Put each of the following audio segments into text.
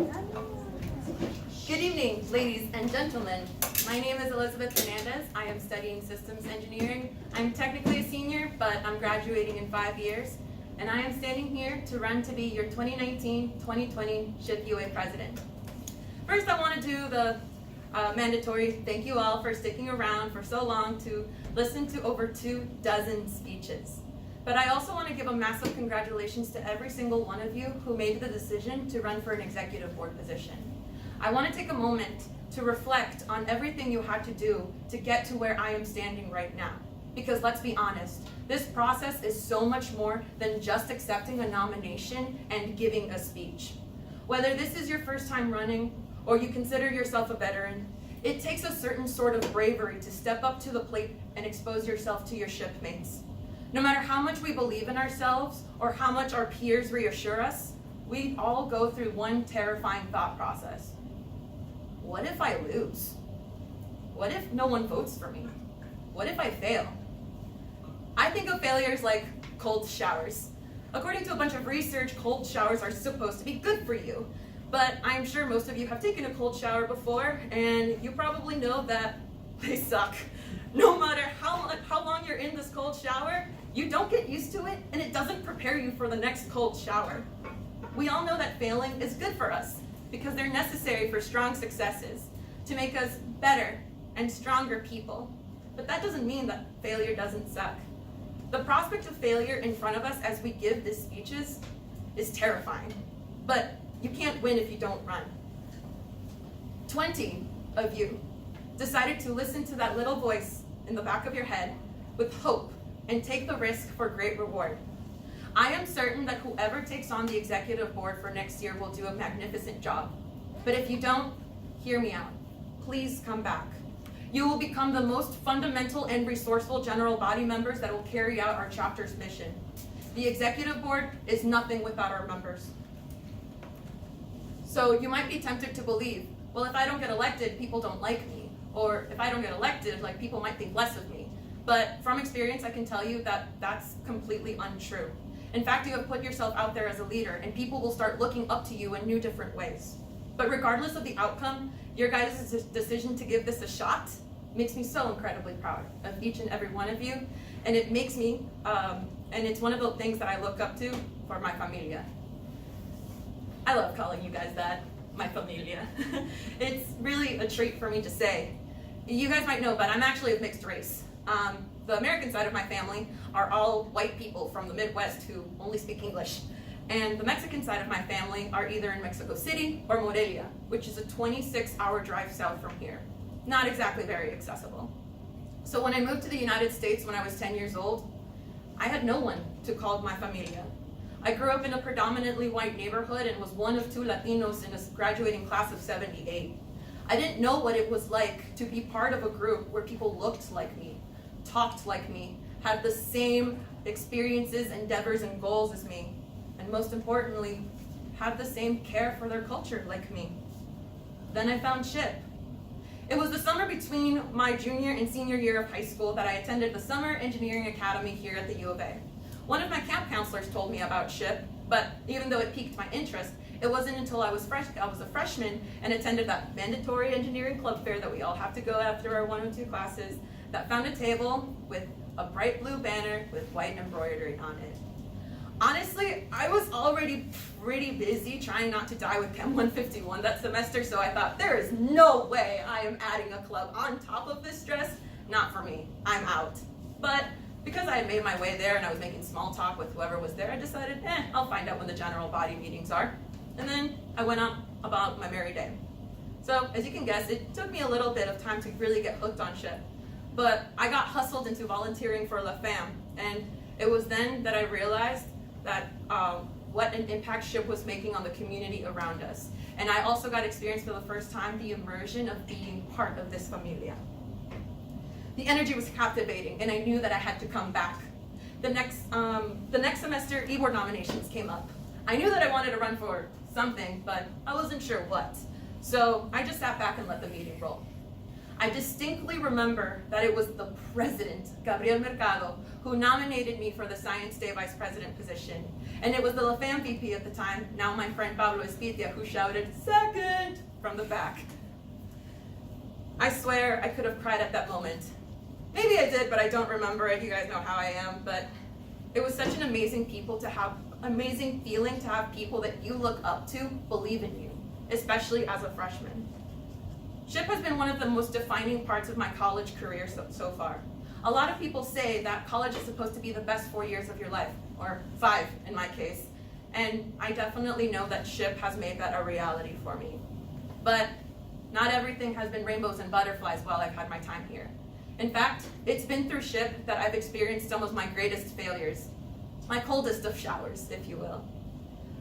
Good evening, ladies and gentlemen. My name is Elizabeth Hernandez. I am studying systems engineering. I'm technically a senior, but I'm graduating in 5 years. And I am standing here to run to be your 2019-2020 SHIP UA president. First, I want to do the mandatory thank you all for sticking around for so long to listen to over 24 speeches. But I also want to give a massive congratulations to every single one of you who made the decision to run for an executive board position. I want to take a moment to reflect on everything you had to do to get to where I am standing right now. Because let's be honest, this process is so much more than just accepting a nomination and giving a speech. Whether this is your first time running or you consider yourself a veteran, it takes a certain sort of bravery to step up to the plate and expose yourself to your shipmates. No matter how much we believe in ourselves or how much our peers reassure us, we all go through one terrifying thought process. What if I lose? What if no one votes for me? What if I fail? I think of failures like cold showers. According to a bunch of research, cold showers are supposed to be good for you. But I'm sure most of you have taken a cold shower before, and you probably know that they suck. No matter how long you're in this cold shower, you don't get used to it, and it doesn't prepare you for the next cold shower. We all know that failing is good for us, because they're necessary for strong successes, to make us better and stronger people. But that doesn't mean that failure doesn't suck. The prospect of failure in front of us as we give these speeches is terrifying. But you can't win if you don't run. 20 of you decided to listen to that little voice in the back of your head with hope and take the risk for great reward. I am certain that whoever takes on the executive board for next year will do a magnificent job. But if you don't, hear me out. Please come back. You will become the most fundamental and resourceful general body members that will carry out our chapter's mission. The executive board is nothing without our members. So you might be tempted to believe, well, if I don't get elected, people don't like me. Or if I don't get elected, like, people might think less of me. But from experience, I can tell you that that's completely untrue. In fact, you have put yourself out there as a leader, and people will start looking up to you in new different ways. But regardless of the outcome, your guys' decision to give this a shot makes me so incredibly proud of each and every one of you. And it makes me, and it's one of the things that I look up to for my familia. I love calling you guys that, my familia. It's really a treat for me to say. You guys might know, but I'm actually of mixed race. The American side of my family are all white people from the Midwest who only speak English. And the Mexican side of my family are either in Mexico City or Morelia, which is a 26-hour drive south from here. Not exactly very accessible. So when I moved to the United States when I was 10 years old, I had no one to call my familia. I grew up in a predominantly white neighborhood and was one of 2 Latinos in a graduating class of 78. I didn't know what it was like to be part of a group where people looked like me, talked like me, had the same experiences, endeavors, and goals as me, and most importantly, had the same care for their culture like me. Then I found SHIP. It was the summer between my junior and senior year of high school that I attended the Summer Engineering Academy here at the U of A. One of my camp counselors told me about SHIP, but even though it piqued my interest, it wasn't until I was a freshman and attended that mandatory engineering club fair that we all have to go after our 102 classes that found a table with a bright blue banner with white embroidery on it. Honestly, I was already pretty busy trying not to die with Chem 151 that semester, so I thought, there is no way I am adding a club on top of this stress. Not for me. I'm out. But because I had made my way there and I was making small talk with whoever was there, I decided, I'll find out when the general body meetings are. And then I went on about my merry day. So, as you can guess, it took me a little bit of time to really get hooked on SHIP. But I got hustled into volunteering for La Femme, and it was then that I realized that what an impact SHIP was making on the community around us. And I also got experience for the first time the immersion of being part of this familia. The energy was captivating, and I knew that I had to come back. The next semester, e-board nominations came up. I knew that I wanted to run for something, but I wasn't sure what. So I just sat back and let the meeting roll. I distinctly remember that it was the president, Gabriel Mercado, who nominated me for the Science Day Vice President position. And it was the LaFam VP at the time, now my friend Pablo Espitia, who shouted, "Second!" from the back. I swear I could have cried at that moment. Maybe I did, but I don't remember it. You guys know how I am. But it was such an amazing feeling to have people that you look up to believe in you, especially as a freshman. SHIP has been one of the most defining parts of my college career so far. A lot of people say that college is supposed to be the best 4 years of your life, or 5 in my case, and I definitely know that SHIP has made that a reality for me. But not everything has been rainbows and butterflies while I've had my time here. In fact, it's been through SHIP that I've experienced some of my greatest failures, my coldest of showers, if you will.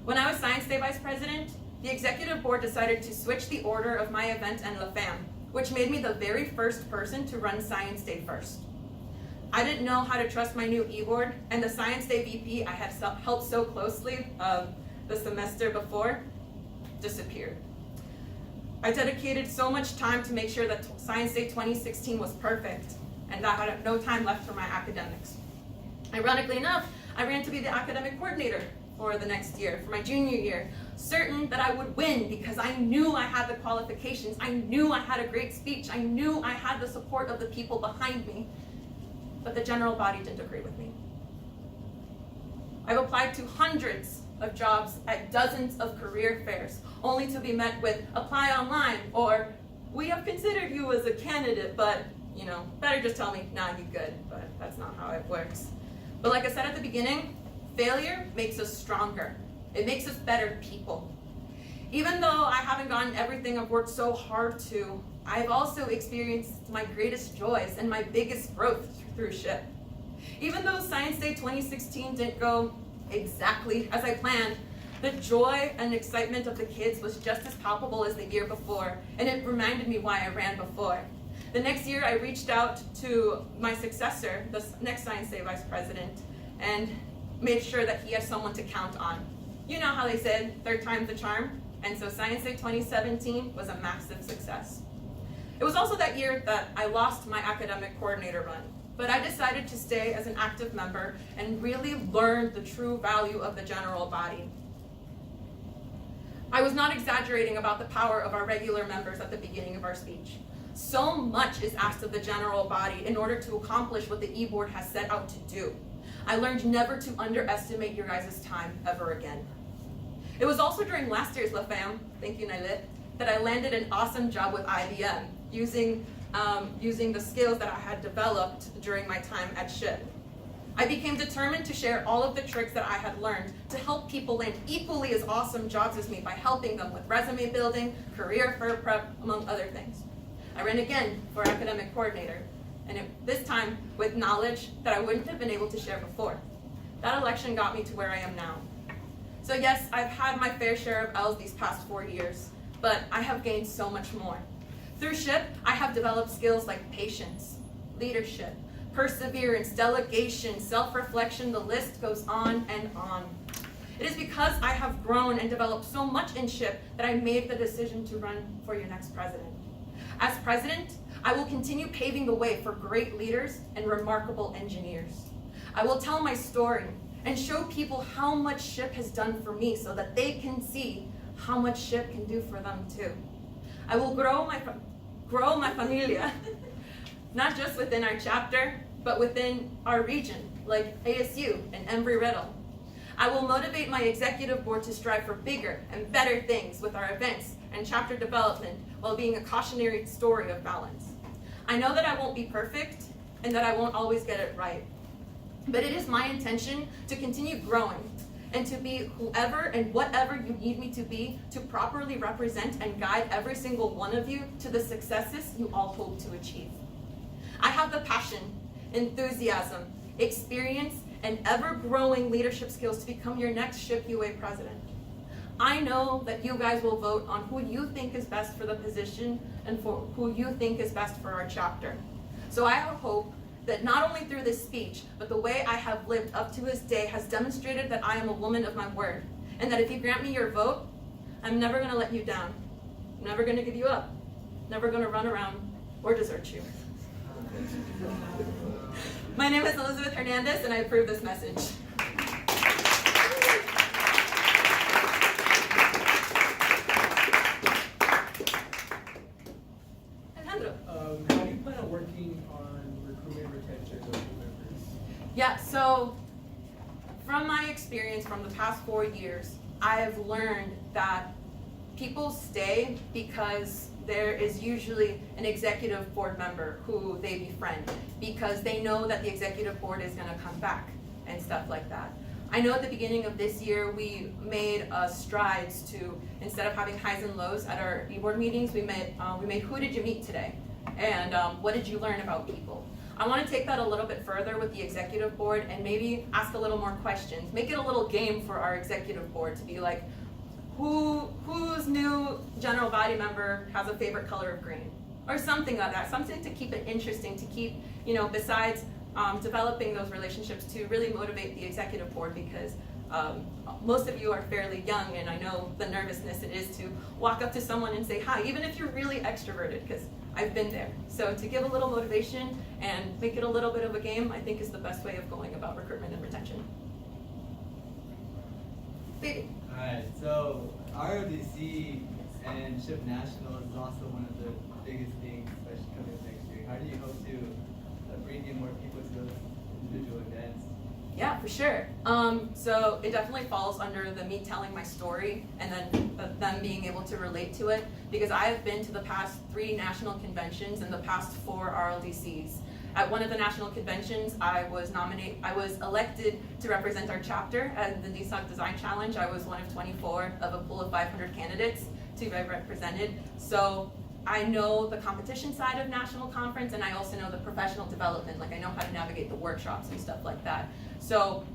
When I was Science Day Vice President, the executive board decided to switch the order of my event and LaFam, which made me the very first person to run Science Day first. I didn't know how to trust my new e-board, and the Science Day VP I had helped so closely the semester before disappeared. I dedicated so much time to make sure that Science Day 2016 was perfect, and that I had no time left for my academics. Ironically enough, I ran to be the academic coordinator for the next year, for my junior year, certain that I would win because I knew I had the qualifications, I knew I had a great speech, I knew I had the support of the people behind me, but the general body didn't agree with me. I've applied to hundreds of jobs at dozens of career fairs, only to be met with apply online or we have considered you as a candidate, but better just tell me, nah, you good, but that's not how it works. But like I said at the beginning, failure makes us stronger. It makes us better people. Even though I haven't gotten everything I've worked so hard to, I've also experienced my greatest joys and my biggest growth through SHIP. Even though Science Day 2016 didn't go exactly as I planned, the joy and excitement of the kids was just as palpable as the year before, and it reminded me why I ran before. The next year I reached out to my successor, the next Science Day Vice President, and made sure that he has someone to count on. You know how they said, third time's the charm? And so Science Day 2017 was a massive success. It was also that year that I lost my academic coordinator run, but I decided to stay as an active member and really learn the true value of the general body. I was not exaggerating about the power of our regular members at the beginning of our speech. So much is asked of the general body in order to accomplish what the e-board has set out to do. I learned never to underestimate your guys' time ever again. It was also during last year's LaFam, thank you Nailit, that I landed an awesome job with IBM, using the skills that I had developed during my time at SHIP. I became determined to share all of the tricks that I had learned to help people land equally as awesome jobs as me by helping them with resume building, career fair prep, among other things. I ran again for academic coordinator, and this time with knowledge that I wouldn't have been able to share before. That election got me to where I am now. So yes, I've had my fair share of L's these past 4 years, but I have gained so much more. Through SHIP, I have developed skills like patience, leadership, perseverance, delegation, self-reflection, the list goes on and on. It is because I have grown and developed so much in SHIP that I made the decision to run for your next president. As president, I will continue paving the way for great leaders and remarkable engineers. I will tell my story and show people how much SHIP has done for me so that they can see how much SHIP can do for them too. I will grow my familia, not just within our chapter, but within our region, like ASU and Embry-Riddle. I will motivate my executive board to strive for bigger and better things with our events and chapter development while being a cautionary story of balance. I know that I won't be perfect and that I won't always get it right, but it is my intention to continue growing and to be whoever and whatever you need me to be to properly represent and guide every single one of you to the successes you all hope to achieve. I have the passion, enthusiasm, experience, and ever-growing leadership skills to become your next SHIP UA president. I know that you guys will vote on who you think is best for the position and for who you think is best for our chapter. So I hope that not only through this speech, but the way I have lived up to this day has demonstrated that I am a woman of my word, and that if you grant me your vote, I'm never going to let you down. I'm never going to give you up. Never going to run around or desert you. My name is Elizabeth Hernandez, and I approve this message. Alejandro. How do you plan on working on recruitment and retention of new members? Yeah, so from my experience from the past 4 years, I have learned that people stay because there is usually an executive board member who they befriend because they know that the executive board is going to come back and stuff like that. I know at the beginning of this year we made strides to, instead of having highs and lows at our e-board meetings, we made who did you meet today and what did you learn about people. I want to take that a little bit further with the executive board and maybe ask a little more questions. Make it a little game for our executive board to be like, whose new general body member has a favorite color of green? Or something like that, something to keep it interesting, to keep, besides developing those relationships, to really motivate the executive board because most of you are fairly young and I know the nervousness it is to walk up to someone and say hi, even if you're really extroverted, because I've been there. So to give a little motivation and make it a little bit of a game, I think is the best way of going about recruitment and retention. Baby. Alright, so RODC and SHIP National is also one of the biggest things, especially coming up next year. How do you hope to bring in more people to those individual events? Yeah, for sure. So it definitely falls under the me telling my story and then them being able to relate to it because I have been to the past 3 national conventions and the past 4 RLDCs. At one of the national conventions, I was elected to represent our chapter at the DSOC Design Challenge. I was one of 24 of a pool of 500 candidates to be represented. So I know the competition side of national conference and I also know the professional development, like I know how to navigate the workshops and stuff like that. So,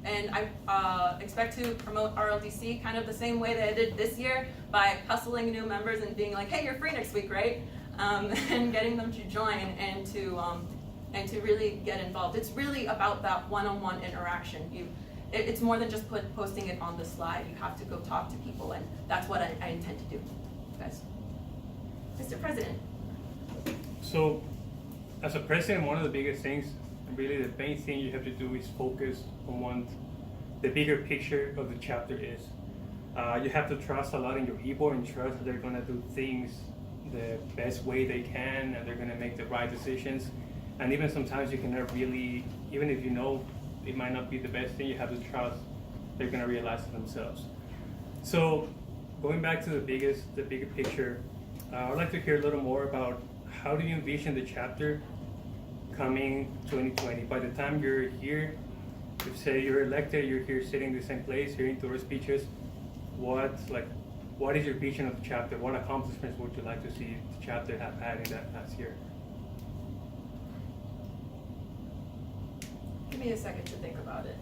and I expect to promote RLDC kind of the same way that I did this year by hustling new members and being like, hey, you're free next week, right? And getting them to join and to really get involved. It's really about that one-on-one interaction. It's more than just posting it on the slide. You have to go talk to people, and that's what I intend to do, guys. Mr. President. So, as a president, one of the biggest things, and really the main thing you have to do is focus on what the bigger picture of the chapter is. You have to trust a lot in your e-board and trust that they're going to do things the best way they can and they're going to make the right decisions. And even sometimes you cannot really, even if you know it might not be the best thing, you have to trust they're going to realize it themselves. So going back to the bigger picture, I'd like to hear a little more about how do you envision the chapter coming 2020? By the time you're here, if say you're elected, you're here sitting in the same place, hearing through speeches, what is your vision of the chapter? What accomplishments would you like to see the chapter have had in that past year? Give me a second to think about it.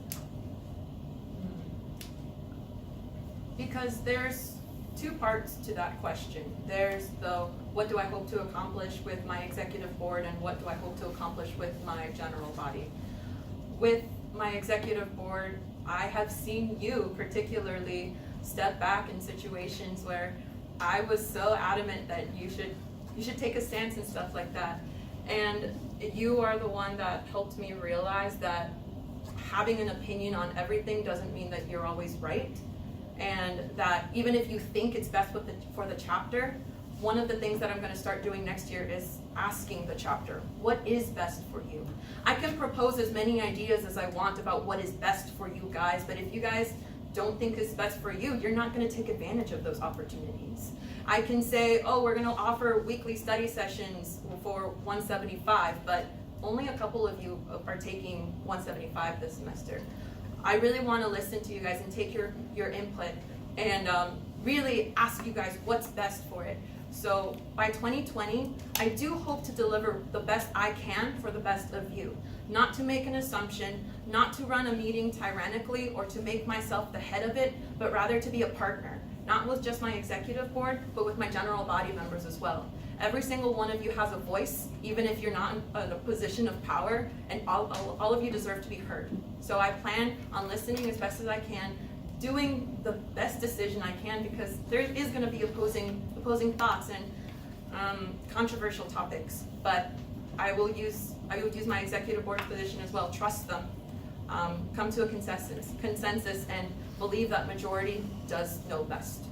Because there's 2 parts to that question. There's the what do I hope to accomplish with my executive board and what do I hope to accomplish with my general body. With my executive board, I have seen you particularly step back in situations where I was so adamant that you should take a stance and stuff like that. And you are the one that helped me realize that having an opinion on everything doesn't mean that you're always right. And that even if you think it's best for the chapter, one of the things that I'm going to start doing next year is asking the chapter, what is best for you? I can propose as many ideas as I want about what is best for you guys, but if you guys don't think it's best for you, you're not going to take advantage of those opportunities. I can say, oh, we're going to offer weekly study sessions for 175, but only a couple of you are taking 175 this semester. I really want to listen to you guys and take your input and really ask you guys what's best for it. So by 2020, I do hope to deliver the best I can for the best of you. Not to make an assumption, not to run a meeting tyrannically or to make myself the head of it, but rather to be a partner. Not with just my executive board, but with my general body members as well. Every single one of you has a voice, even if you're not in a position of power, and all of you deserve to be heard. So I plan on listening as best as I can, doing the best decision I can, because there is going to be opposing thoughts, and controversial topics, but I will use my executive board position as well. Trust them. Come to a consensus, and believe that majority does know best.